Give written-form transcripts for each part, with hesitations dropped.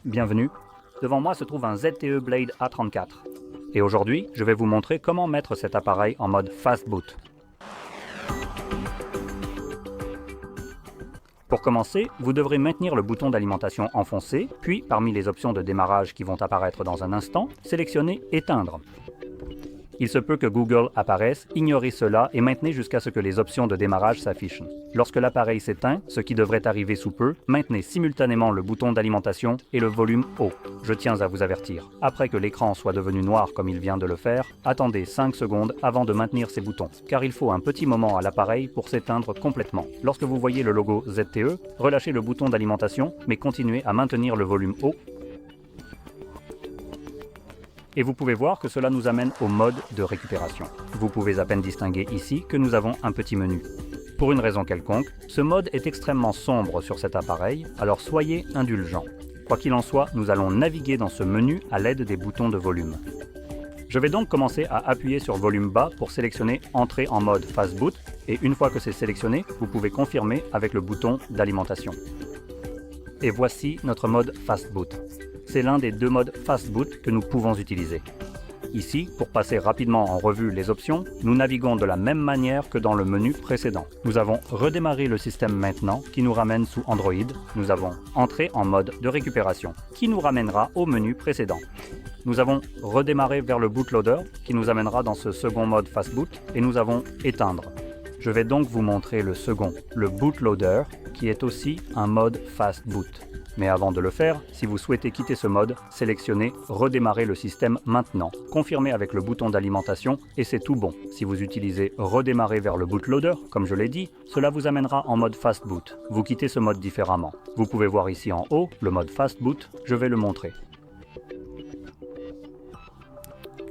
Bienvenue. Devant moi se trouve un ZTE Blade A34. Et aujourd'hui, je vais vous montrer comment mettre cet appareil en mode Fast Boot. Pour commencer, vous devrez maintenir le bouton d'alimentation enfoncé, puis parmi les options de démarrage qui vont apparaître dans un instant, sélectionnez Éteindre. Il se peut que Google apparaisse, ignorez cela et maintenez jusqu'à ce que les options de démarrage s'affichent. Lorsque l'appareil s'éteint, ce qui devrait arriver sous peu, maintenez simultanément le bouton d'alimentation et le volume haut. Je tiens à vous avertir, après que l'écran soit devenu noir comme il vient de le faire, attendez 5 secondes avant de maintenir ces boutons, car il faut un petit moment à l'appareil pour s'éteindre complètement. Lorsque vous voyez le logo ZTE, relâchez le bouton d'alimentation, mais continuez à maintenir le volume haut. Et vous pouvez voir que cela nous amène au mode de récupération. Vous pouvez à peine distinguer ici que nous avons un petit menu. Pour une raison quelconque, ce mode est extrêmement sombre sur cet appareil, alors soyez indulgents. Quoi qu'il en soit, nous allons naviguer dans ce menu à l'aide des boutons de volume. Je vais donc commencer à appuyer sur volume bas pour sélectionner Entrer en mode Fast Boot, et une fois que c'est sélectionné, vous pouvez confirmer avec le bouton d'alimentation. Et voici notre mode Fast Boot. C'est l'un des deux modes Fast Boot que nous pouvons utiliser. Ici, pour passer rapidement en revue les options, nous naviguons de la même manière que dans le menu précédent. Nous avons redémarré le système maintenant, qui nous ramène sous Android. Nous avons Entré en mode de récupération, qui nous ramènera au menu précédent. Nous avons redémarré vers le bootloader, qui nous amènera dans ce second mode Fast Boot, et nous avons Éteindre. Je vais donc vous montrer le second, le bootloader, qui est aussi un mode Fast Boot. Mais avant de le faire, si vous souhaitez quitter ce mode, sélectionnez « Redémarrer le système maintenant ». Confirmez avec le bouton d'alimentation et c'est tout bon. Si vous utilisez « Redémarrer vers le bootloader », comme je l'ai dit, cela vous amènera en mode Fast Boot. Vous quittez ce mode différemment. Vous pouvez voir ici en haut le mode Fast Boot, je vais le montrer.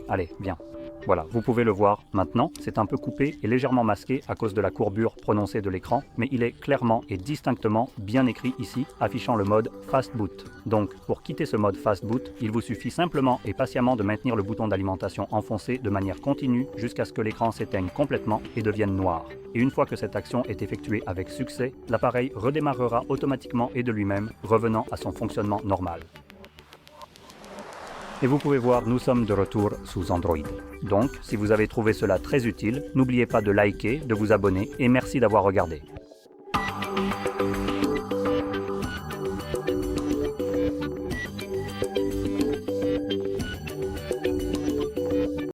Allez, bien. Voilà, vous pouvez le voir maintenant, c'est un peu coupé et légèrement masqué à cause de la courbure prononcée de l'écran, mais il est clairement et distinctement bien écrit ici, affichant le mode Fast Boot. Donc, pour quitter ce mode Fast Boot, il vous suffit simplement et patiemment de maintenir le bouton d'alimentation enfoncé de manière continue jusqu'à ce que l'écran s'éteigne complètement et devienne noir. Et une fois que cette action est effectuée avec succès, l'appareil redémarrera automatiquement et de lui-même, revenant à son fonctionnement normal. Et vous pouvez voir, nous sommes de retour sous Android. Donc, si vous avez trouvé cela très utile, n'oubliez pas de liker, de vous abonner et merci d'avoir regardé.